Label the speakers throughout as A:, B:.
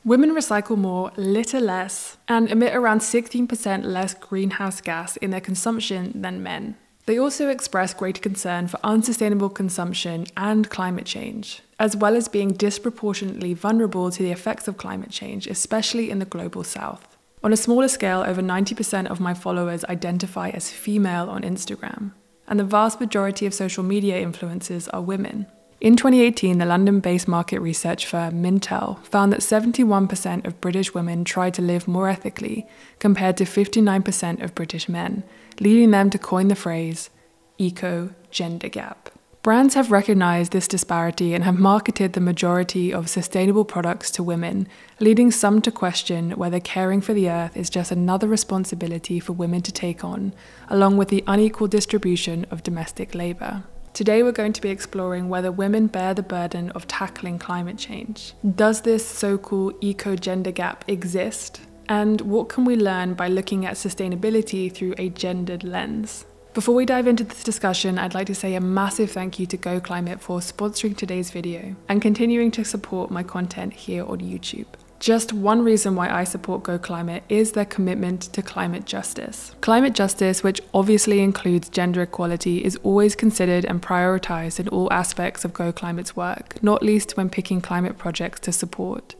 A: Women recycle more, litter less, and emit around 16% less greenhouse gas in their consumption than men. They also express greater concern for unsustainable consumption and climate change, as well as being disproportionately vulnerable to the effects of climate change, especially in the global south. On a smaller scale, over 90% of my followers identify as female on Instagram, and the vast majority of social media influencers are women. In 2018, the London-based market research firm Mintel found that 71% of British women try to live more ethically, compared to 59% of British men, leading them to coin the phrase eco-gender gap. Brands have recognized this disparity and have marketed the majority of sustainable products to women, leading some to question whether caring for the earth is just another responsibility for women to take on, along with the unequal distribution of domestic labor. Today we're going to be exploring whether women bear the burden of tackling climate change. Does this so-called eco-gender gap exist? And what can we learn by looking at sustainability through a gendered lens? Before we dive into this discussion, I'd like to say a massive thank you to Go Climate for sponsoring today's video and continuing to support my content here on YouTube. Just one reason why I support Go Climate is their commitment to climate justice. Climate justice, which obviously includes gender equality, is always considered and prioritized in all aspects of Go Climate's work, not least when picking climate projects to support.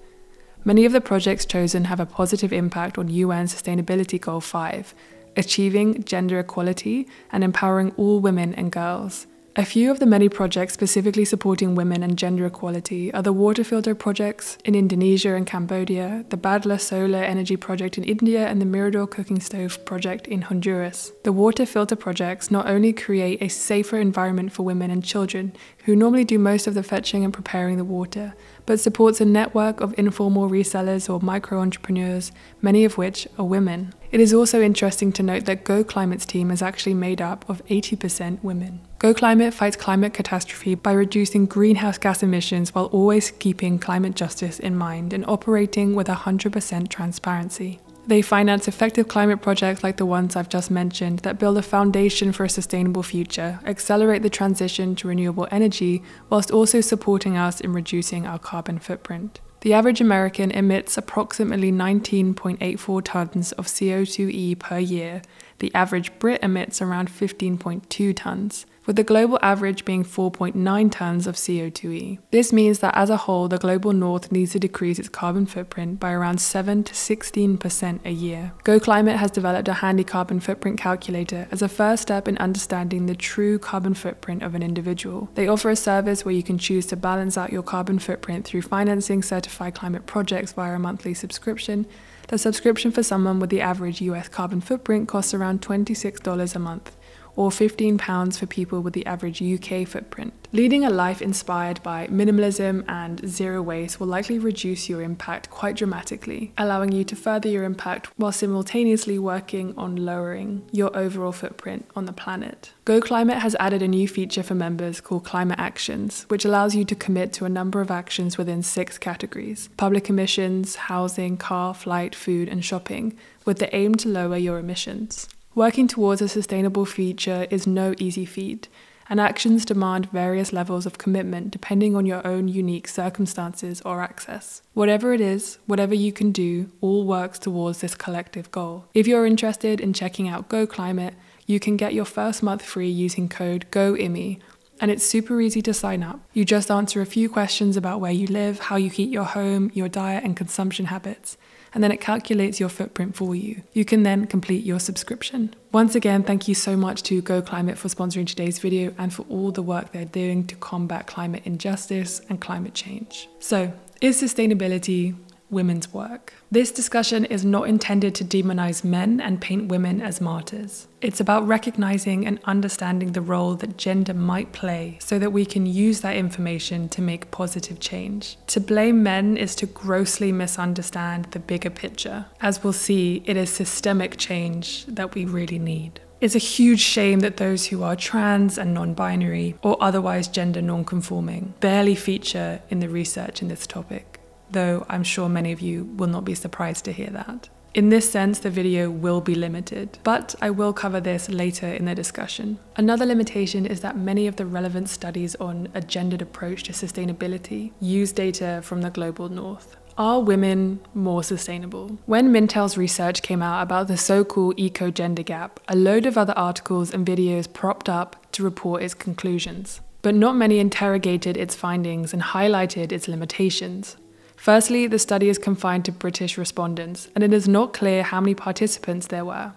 A: Many of the projects chosen have a positive impact on UN Sustainability Goal 5, achieving gender equality and empowering all women and girls. A few of the many projects specifically supporting women and gender equality are the water filter projects in Indonesia and Cambodia, the Badla Solar Energy Project in India, and the Mirador Cooking Stove Project in Honduras. The water filter projects not only create a safer environment for women and children, who normally do most of the fetching and preparing the water, but supports a network of informal resellers or micro-entrepreneurs, many of which are women. It is also interesting to note that Go Climate's team is actually made up of 80% women. Go Climate fights climate catastrophe by reducing greenhouse gas emissions while always keeping climate justice in mind and operating with 100% transparency. They finance effective climate projects like the ones I've just mentioned that build a foundation for a sustainable future, accelerate the transition to renewable energy, whilst also supporting us in reducing our carbon footprint. The average American emits approximately 19.84 tons of CO2e per year. The average Brit emits around 15.2 tons, with the global average being 4.9 tons of CO2e. This means that as a whole, the global north needs to decrease its carbon footprint by around 7 to 16% a year. Go Climate has developed a handy carbon footprint calculator as a first step in understanding the true carbon footprint of an individual. They offer a service where you can choose to balance out your carbon footprint through financing certified climate projects via a monthly subscription. The subscription for someone with the average US carbon footprint costs around $26 a month, or £15 for people with the average UK footprint. Leading a life inspired by minimalism and zero waste will likely reduce your impact quite dramatically, allowing you to further your impact while simultaneously working on lowering your overall footprint on the planet. Go Climate has added a new feature for members called Climate Actions, which allows you to commit to a number of actions within 6 categories: public emissions, housing, car, flight, food, and shopping, with the aim to lower your emissions. Working towards a sustainable future is no easy feat, and actions demand various levels of commitment depending on your own unique circumstances or access. Whatever it is, whatever you can do, all works towards this collective goal. If you're interested in checking out Go Climate, you can get your first month free using code GOIMI, and it's super easy to sign up. You just answer a few questions about where you live, how you heat your home, your diet and consumption habits, and then it calculates your footprint for you. You can then complete your subscription. Once again, thank you so much to Go Climate for sponsoring today's video and for all the work they're doing to combat climate injustice and climate change. So, is sustainability women's work? This discussion is not intended to demonize men and paint women as martyrs. It's about recognizing and understanding the role that gender might play so that we can use that information to make positive change. To blame men is to grossly misunderstand the bigger picture. As we'll see, it is systemic change that we really need. It's a huge shame that those who are trans and non-binary or otherwise gender non-conforming barely feature in the research in this topic, though I'm sure many of you will not be surprised to hear that. In this sense, the video will be limited, but I will cover this later in the discussion. Another limitation is that many of the relevant studies on a gendered approach to sustainability use data from the global north. Are women more sustainable? When Mintel's research came out about the so-called eco-gender gap, a load of other articles and videos propped up to report its conclusions. But not many interrogated its findings and highlighted its limitations. Firstly, the study is confined to British respondents, and it is not clear how many participants there were.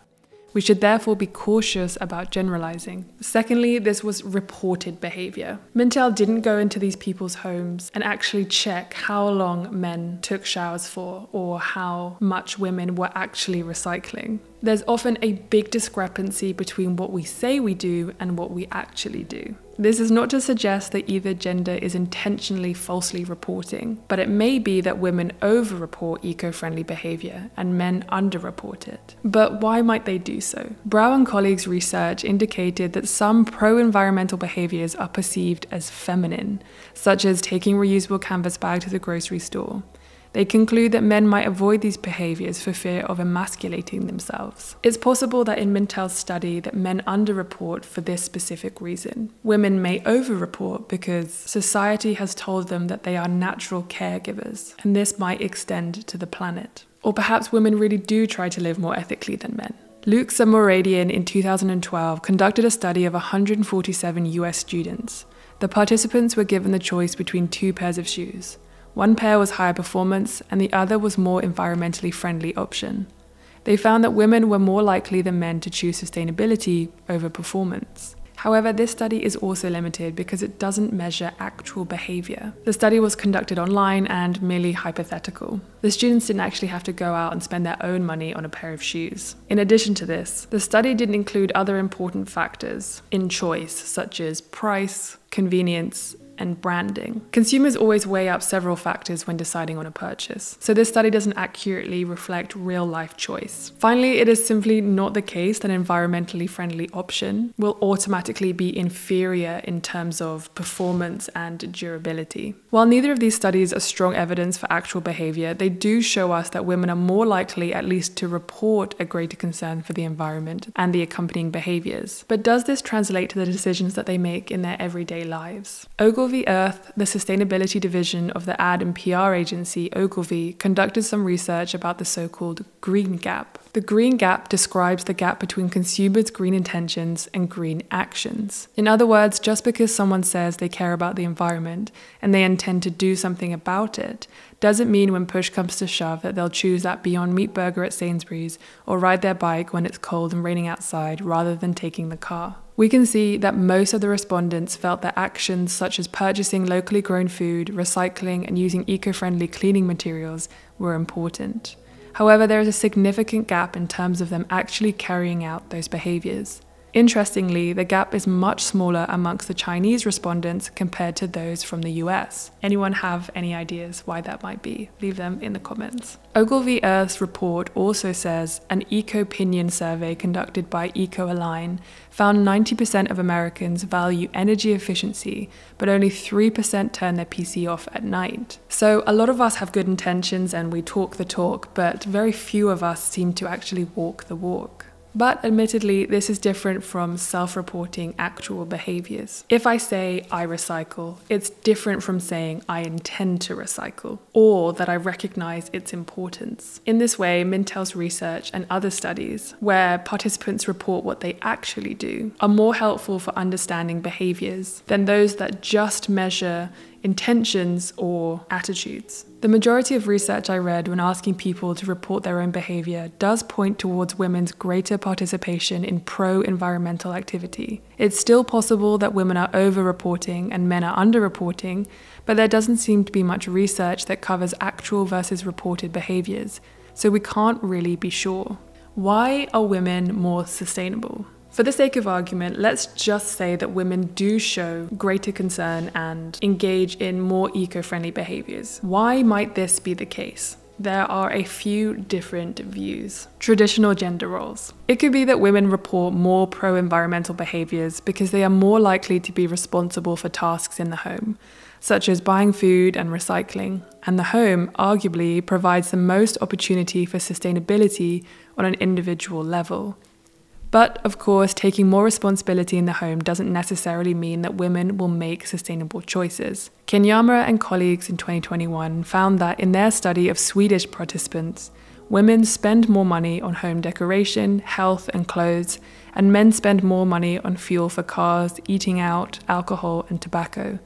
A: We should therefore be cautious about generalizing. Secondly, this was reported behavior. Mintel didn't go into these people's homes and actually check how long men took showers for or how much women were actually recycling. There's often a big discrepancy between what we say we do and what we actually do. This is not to suggest that either gender is intentionally falsely reporting, but it may be that women over-report eco-friendly behaviour and men under-report it. But why might they do so? Brow and colleagues' research indicated that some pro-environmental behaviours are perceived as feminine, such as taking reusable canvas bag to the grocery store. They conclude that men might avoid these behaviours for fear of emasculating themselves. It's possible that in Mintel's study that men underreport for this specific reason. Women may overreport because society has told them that they are natural caregivers, and this might extend to the planet. Or perhaps women really do try to live more ethically than men. Luke Samoradian in 2012 conducted a study of 147 US students. The participants were given the choice between two pairs of shoes. One pair was higher performance and the other was more environmentally friendly option. They found that women were more likely than men to choose sustainability over performance. However, this study is also limited because it doesn't measure actual behaviour. The study was conducted online and merely hypothetical. The students didn't actually have to go out and spend their own money on a pair of shoes. In addition to this, the study didn't include other important factors in choice, such as price, convenience, and branding. Consumers always weigh up several factors when deciding on a purchase, so this study doesn't accurately reflect real-life choice. Finally, it is simply not the case that an environmentally friendly option will automatically be inferior in terms of performance and durability. While neither of these studies are strong evidence for actual behavior, they do show us that women are more likely at least to report a greater concern for the environment and the accompanying behaviors. But does this translate to the decisions that they make in their everyday lives? Ogilvy Earth, the sustainability division of the ad and PR agency Ogilvy, conducted some research about the so-called green gap. The green gap describes the gap between consumers' green intentions and green actions. In other words, just because someone says they care about the environment and they intend to do something about it, doesn't mean when push comes to shove that they'll choose that Beyond Meat burger at Sainsbury's or ride their bike when it's cold and raining outside rather than taking the car. We can see that most of the respondents felt that actions such as purchasing locally grown food, recycling, and using eco-friendly cleaning materials were important. However, there is a significant gap in terms of them actually carrying out those behaviours. Interestingly, the gap is much smaller amongst the Chinese respondents compared to those from the US. Anyone have any ideas why that might be? Leave them in the comments. Ogilvy Earth's report also says an eco-opinion survey conducted by Eco found 90% of Americans value energy efficiency, but only 3% turn their PC off at night. So a lot of us have good intentions and we talk the talk, but very few of us seem to actually walk the walk. But admittedly, this is different from self-reporting actual behaviours. If I say I recycle, it's different from saying I intend to recycle, or that I recognise its importance. In this way, Mintel's research and other studies, where participants report what they actually do, are more helpful for understanding behaviours than those that just measure intentions or attitudes. The majority of research I read when asking people to report their own behaviour does point towards women's greater participation in pro-environmental activity. It's still possible that women are over-reporting and men are under-reporting, but there doesn't seem to be much research that covers actual versus reported behaviours, so we can't really be sure. Why are women more sustainable? For the sake of argument, let's just say that women do show greater concern and engage in more eco-friendly behaviours. Why might this be the case? There are a few different views. Traditional gender roles. It could be that women report more pro-environmental behaviours because they are more likely to be responsible for tasks in the home, such as buying food and recycling, and the home arguably provides the most opportunity for sustainability on an individual level. But of course, taking more responsibility in the home doesn't necessarily mean that women will make sustainable choices. Kenyama and colleagues in 2021 found that in their study of Swedish participants, women spend more money on home decoration, health and clothes, and men spend more money on fuel for cars, eating out, alcohol and tobacco.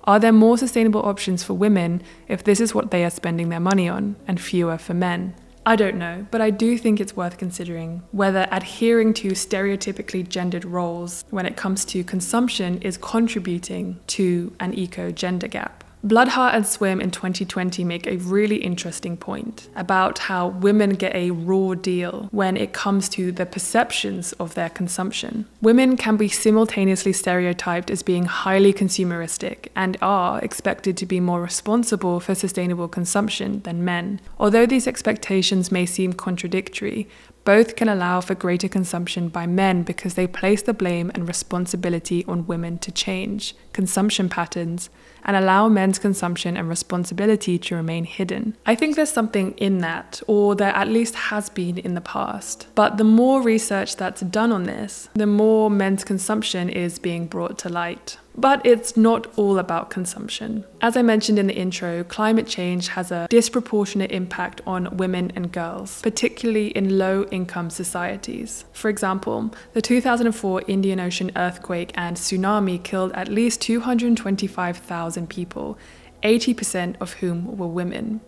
A: Are there more sustainable options for women if this is what they are spending their money on, and fewer for men? I don't know, but I do think it's worth considering whether adhering to stereotypically gendered roles when it comes to consumption is contributing to an eco-gender gap. Blood, Heart and Swim in 2020 make a really interesting point about how women get a raw deal when it comes to the perceptions of their consumption. Women can be simultaneously stereotyped as being highly consumeristic and are expected to be more responsible for sustainable consumption than men. Although these expectations may seem contradictory, both can allow for greater consumption by men because they place the blame and responsibility on women to change consumption patterns and allow men's consumption and responsibility to remain hidden. I think there's something in that, or there at least has been in the past. But the more research that's done on this, the more men's consumption is being brought to light. But it's not all about consumption. As I mentioned in the intro, climate change has a disproportionate impact on women and girls, particularly in low-income societies. For example, the 2004 Indian Ocean earthquake and tsunami killed at least 225,000 people, 80% of whom were women.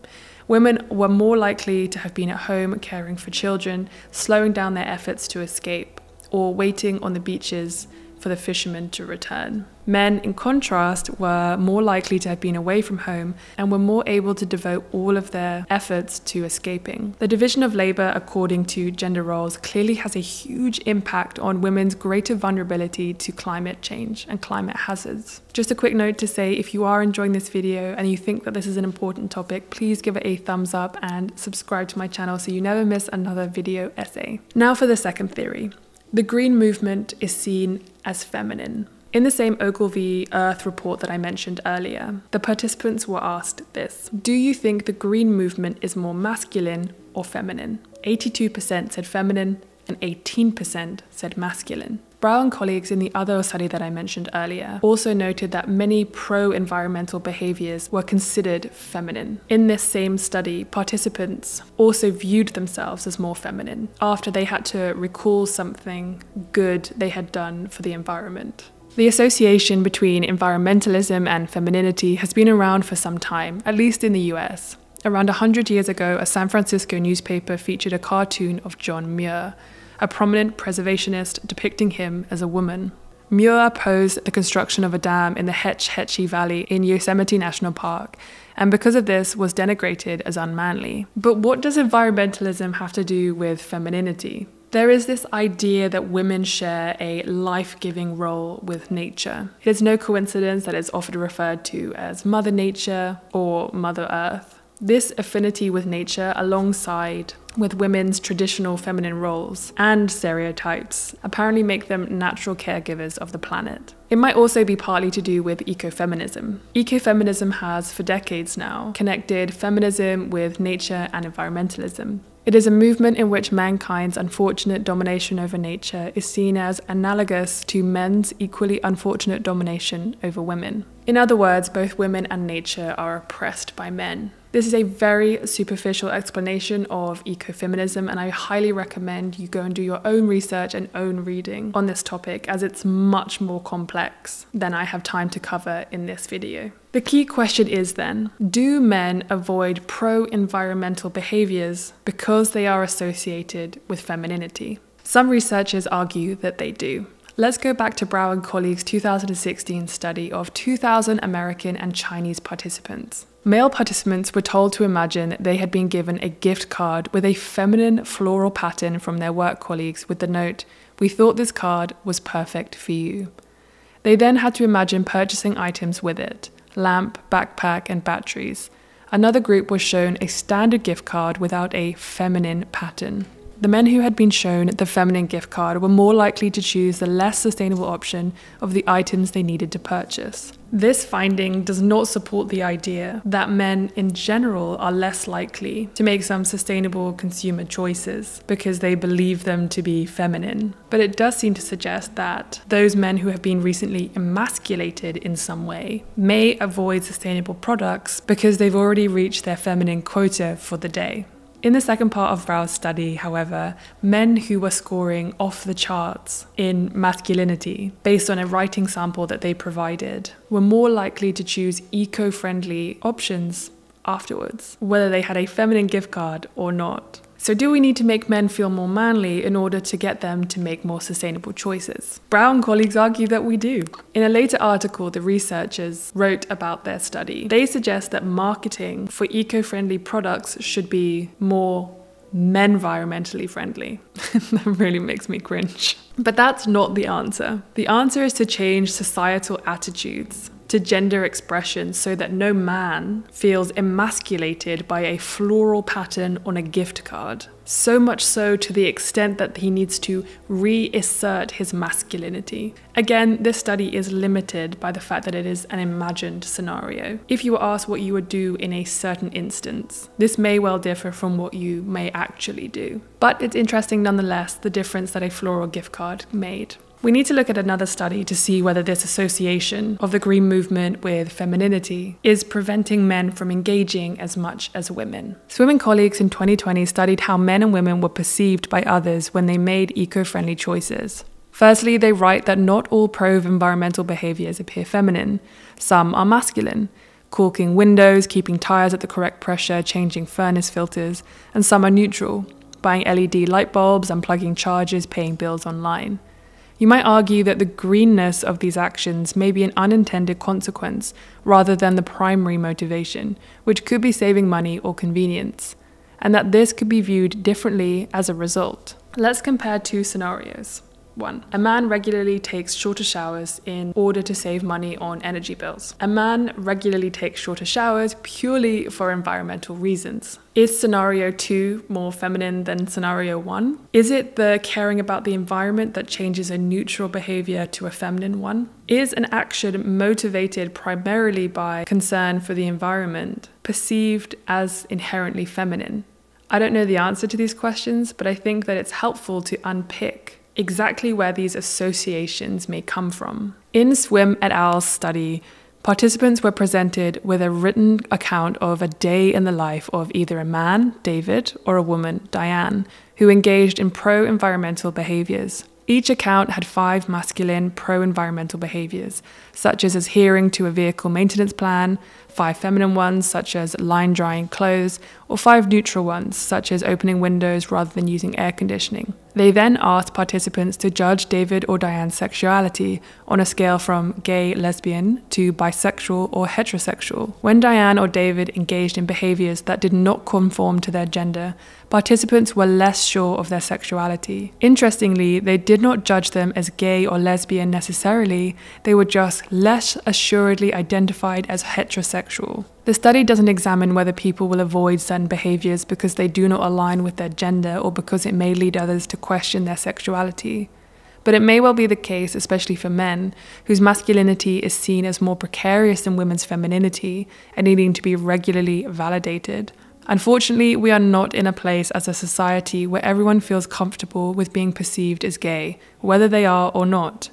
A: Women were more likely to have been at home caring for children, slowing down their efforts to escape, or waiting on the beaches for the fishermen to return. Men, in contrast, were more likely to have been away from home and were more able to devote all of their efforts to escaping. The division of labour according to gender roles clearly has a huge impact on women's greater vulnerability to climate change and climate hazards. Just a quick note to say, if you are enjoying this video and you think that this is an important topic, please give it a thumbs up and subscribe to my channel so you never miss another video essay. Now for the second theory. The Green Movement is seen as feminine. In the same Ogilvy Earth report that I mentioned earlier, the participants were asked this: do you think the Green Movement is more masculine or feminine? 82% said feminine and 18% said masculine. Brow and colleagues in the other study that I mentioned earlier also noted that many pro-environmental behaviours were considered feminine. In this same study, participants also viewed themselves as more feminine after they had to recall something good they had done for the environment. The association between environmentalism and femininity has been around for some time, at least in the US. Around 100 years ago, a San Francisco newspaper featured a cartoon of John Muir, a prominent preservationist depicting him as a woman. Muir opposed the construction of a dam in the Hetch Hetchy Valley in Yosemite National Park, and because of this was denigrated as unmanly. But what does environmentalism have to do with femininity? There is this idea that women share a life-giving role with nature. It is no coincidence that it's often referred to as Mother Nature or Mother Earth. This affinity with nature, alongside with women's traditional feminine roles and stereotypes, apparently make them natural caregivers of the planet. It might also be partly to do with ecofeminism. Ecofeminism has, for decades now, connected feminism with nature and environmentalism. It is a movement in which mankind's unfortunate domination over nature is seen as analogous to men's equally unfortunate domination over women. In other words, both women and nature are oppressed by men. This is a very superficial explanation of ecofeminism, and I highly recommend you go and do your own research and own reading on this topic, as it's much more complex than I have time to cover in this video. The key question is then, do men avoid pro-environmental behaviours because they are associated with femininity? Some researchers argue that they do. Let's go back to Brow and colleagues' 2016 study of 2,000 American and Chinese participants. Male participants were told to imagine they had been given a gift card with a feminine floral pattern from their work colleagues with the note, "We thought this card was perfect for you." They then had to imagine purchasing items with it: lamp, backpack, and batteries. Another group was shown a standard gift card without a feminine pattern. the men who had been shown the feminine gift card were more likely to choose the less sustainable option of the items they needed to purchase. This finding does not support the idea that men in general are less likely to make some sustainable consumer choices because they believe them to be feminine. But it does seem to suggest that those men who have been recently emasculated in some way may avoid sustainable products because they've already reached their feminine quota for the day. In the second part of Rao's study, however, men who were scoring off the charts in masculinity, based on a writing sample that they provided, were more likely to choose eco-friendly options afterwards, whether they had a feminine gift card or not. So do we need to make men feel more manly in order to get them to make more sustainable choices? Rao and colleagues argue that we do. In a later article, the researchers wrote about their study. They suggest that marketing for eco-friendly products should be more men-environmentally friendly. That really makes me cringe. But that's not the answer. The answer is to change societal attitudes to gender expression so that no man feels emasculated by a floral pattern on a gift card. So much so to the extent that he needs to reassert his masculinity. Again, this study is limited by the fact that it is an imagined scenario. If you were asked what you would do in a certain instance, this may well differ from what you may actually do. But it's interesting nonetheless, the difference that a floral gift card made. We need to look at another study to see whether this association of the green movement with femininity is preventing men from engaging as much as women. Swimming colleagues in 2020 studied how men and women were perceived by others when they made eco-friendly choices. Firstly, they write that not all pro-environmental behaviours appear feminine. Some are masculine, caulking windows, keeping tyres at the correct pressure, changing furnace filters, and some are neutral, buying LED light bulbs, unplugging chargers, paying bills online. You might argue that the greenness of these actions may be an unintended consequence rather than the primary motivation, which could be saving money or convenience, and that this could be viewed differently as a result. Let's compare two scenarios. 1. A man regularly takes shorter showers in order to save money on energy bills. A man regularly takes shorter showers purely for environmental reasons. Is scenario 2 more feminine than scenario 1? Is it the caring about the environment that changes a neutral behavior to a feminine one? Is an action motivated primarily by concern for the environment perceived as inherently feminine? I don't know the answer to these questions, but I think that it's helpful to unpick exactly where these associations may come from. In Swim et al.'s study, participants were presented with a written account of a day in the life of either a man, David, or a woman, Diane, who engaged in pro-environmental behaviours. Each account had 5 masculine pro-environmental behaviours, such as adhering to a vehicle maintenance plan, 5 feminine ones, such as line drying clothes, or 5 neutral ones, such as opening windows rather than using air conditioning. They then asked participants to judge David or Diane's sexuality on a scale from gay, lesbian to bisexual or heterosexual. When Diane or David engaged in behaviours that did not conform to their gender, participants were less sure of their sexuality. Interestingly, they did not judge them as gay or lesbian necessarily, they were just less assuredly identified as heterosexual. The study doesn't examine whether people will avoid certain behaviours because they do not align with their gender or because it may lead others to question their sexuality. But it may well be the case, especially for men, whose masculinity is seen as more precarious than women's femininity and needing to be regularly validated. Unfortunately, we are not in a place as a society where everyone feels comfortable with being perceived as gay, whether they are or not.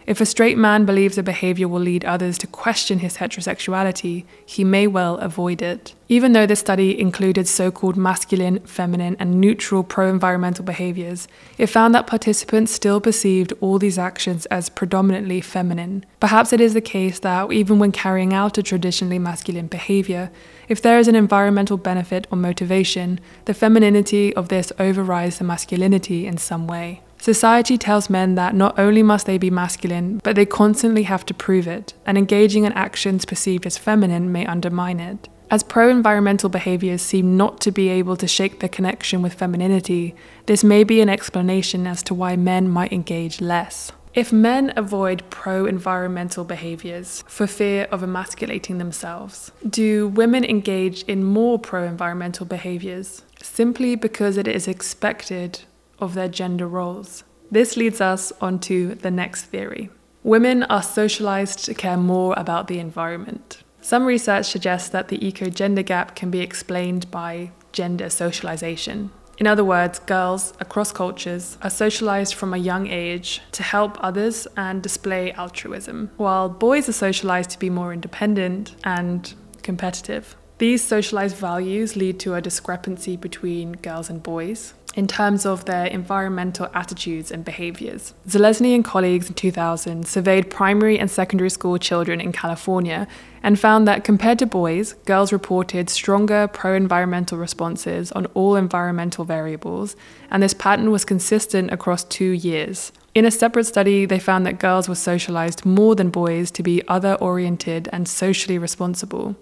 A: If a straight man believes a behaviour will lead others to question his heterosexuality, he may well avoid it. Even though this study included so-called masculine, feminine, and neutral pro-environmental behaviours, it found that participants still perceived all these actions as predominantly feminine. Perhaps it is the case that even when carrying out a traditionally masculine behaviour, if there is an environmental benefit or motivation, the femininity of this overrides the masculinity in some way. Society tells men that not only must they be masculine, but they constantly have to prove it, and engaging in actions perceived as feminine may undermine it. As pro-environmental behaviours seem not to be able to shake their connection with femininity, this may be an explanation as to why men might engage less. If men avoid pro-environmental behaviours for fear of emasculating themselves, do women engage in more pro-environmental behaviours simply because it is expected of their gender roles. This leads us onto the next theory. Women are socialized to care more about the environment. Some research suggests that the eco-gender gap can be explained by gender socialization. In other words, girls across cultures are socialized from a young age to help others and display altruism, while boys are socialized to be more independent and competitive. These socialized values lead to a discrepancy between girls and boys in terms of their environmental attitudes and behaviours. Zalesny and colleagues in 2000 surveyed primary and secondary school children in California and found that compared to boys, girls reported stronger pro-environmental responses on all environmental variables, and this pattern was consistent across 2 years. In a separate study, they found that girls were socialised more than boys to be other-oriented and socially responsible.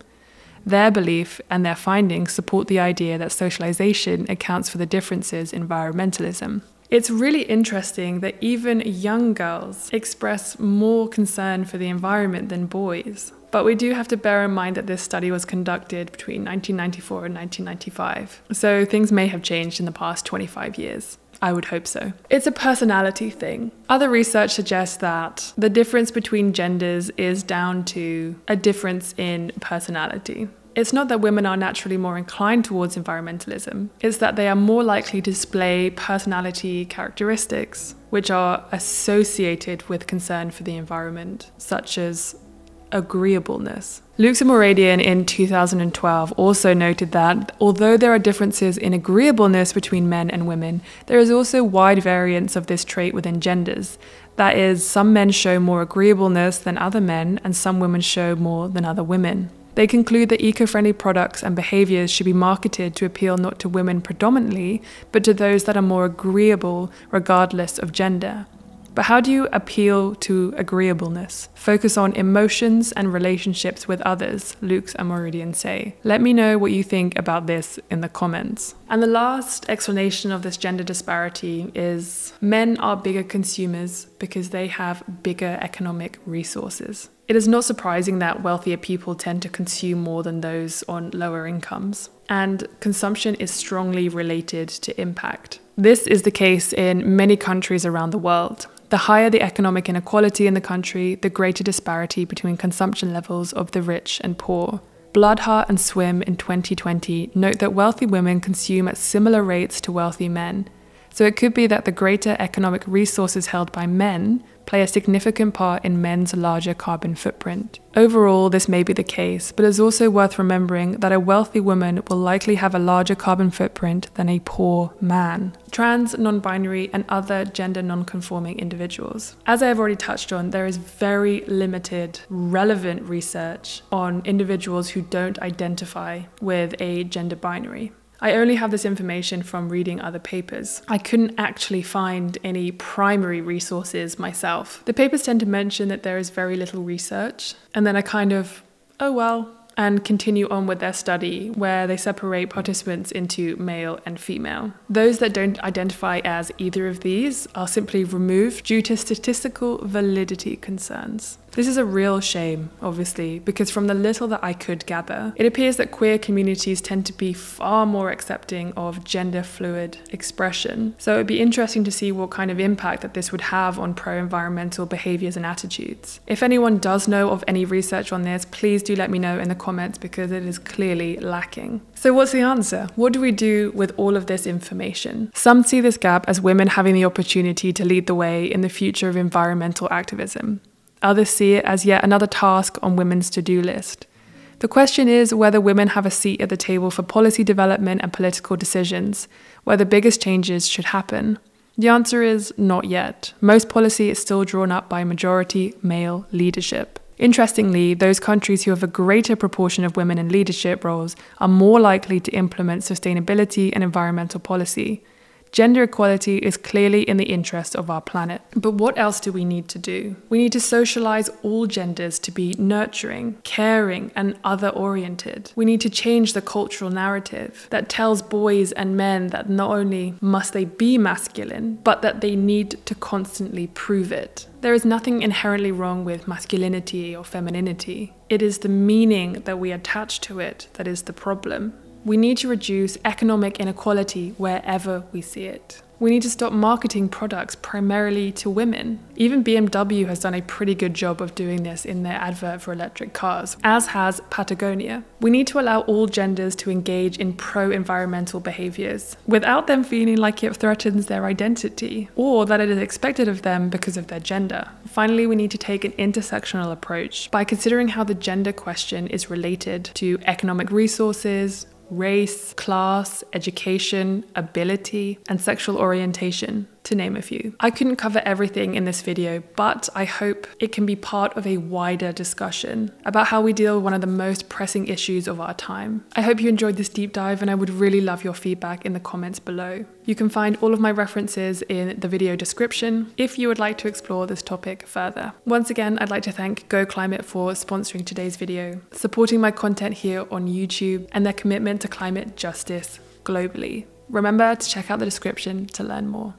A: Their belief and their findings support the idea that socialization accounts for the differences in environmentalism. It's really interesting that even young girls express more concern for the environment than boys. But we do have to bear in mind that this study was conducted between 1994 and 1995, so things may have changed in the past 25 years. I would hope so. It's a personality thing. Other research suggests that the difference between genders is down to a difference in personality. It's not that women are naturally more inclined towards environmentalism, it's that they are more likely to display personality characteristics which are associated with concern for the environment, such as agreeableness. Luxemoradian in 2012 also noted that although there are differences in agreeableness between men and women, there is also wide variance of this trait within genders. That is, some men show more agreeableness than other men, and some women show more than other women. They conclude that eco-friendly products and behaviours should be marketed to appeal not to women predominantly, but to those that are more agreeable regardless of gender. But how do you appeal to agreeableness? Focus on emotions and relationships with others, Lux and Meridian say. Let me know what you think about this in the comments. And the last explanation of this gender disparity is men are bigger consumers because they have bigger economic resources. It is not surprising that wealthier people tend to consume more than those on lower incomes. And consumption is strongly related to impact. This is the case in many countries around the world. The higher the economic inequality in the country, the greater disparity between consumption levels of the rich and poor. Bloodhart and Swim in 2020 note that wealthy women consume at similar rates to wealthy men. So it could be that the greater economic resources held by men play a significant part in men's larger carbon footprint. Overall, this may be the case, but it's also worth remembering that a wealthy woman will likely have a larger carbon footprint than a poor man. Trans, non-binary, and other gender non-conforming individuals. As I have already touched on, there is very limited relevant research on individuals who don't identify with a gender binary. I only have this information from reading other papers. I couldn't actually find any primary resources myself. The papers tend to mention that there is very little research, and then I kind of, oh well, and continue on with their study where they separate participants into male and female. Those that don't identify as either of these are simply removed due to statistical validity concerns. This is a real shame, obviously, because from the little that I could gather, it appears that queer communities tend to be far more accepting of gender fluid expression. So it would be interesting to see what kind of impact that this would have on pro-environmental behaviours and attitudes. If anyone does know of any research on this, please do let me know in the comments because it is clearly lacking. So what's the answer? What do we do with all of this information? Some see this gap as women having the opportunity to lead the way in the future of environmental activism. Others see it as yet another task on women's to-do list. The question is whether women have a seat at the table for policy development and political decisions, where the biggest changes should happen. The answer is not yet. Most policy is still drawn up by majority male leadership. Interestingly, those countries who have a greater proportion of women in leadership roles are more likely to implement sustainability and environmental policy. Gender equality is clearly in the interest of our planet. But what else do we need to do? We need to socialize all genders to be nurturing, caring, and other-oriented. We need to change the cultural narrative that tells boys and men that not only must they be masculine, but that they need to constantly prove it. There is nothing inherently wrong with masculinity or femininity. It is the meaning that we attach to it that is the problem. We need to reduce economic inequality wherever we see it. We need to stop marketing products primarily to women. Even BMW has done a pretty good job of doing this in their advert for electric cars, as has Patagonia. We need to allow all genders to engage in pro-environmental behaviours, without them feeling like it threatens their identity, or that it is expected of them because of their gender. Finally, we need to take an intersectional approach by considering how the gender question is related to economic resources, race, class, education, ability, and sexual orientation, to name a few. I couldn't cover everything in this video, but I hope it can be part of a wider discussion about how we deal with one of the most pressing issues of our time. I hope you enjoyed this deep dive, and I would really love your feedback in the comments below. You can find all of my references in the video description if you would like to explore this topic further. Once again, I'd like to thank Go Climate for sponsoring today's video, supporting my content here on YouTube, and their commitment to climate justice globally. Remember to check out the description to learn more.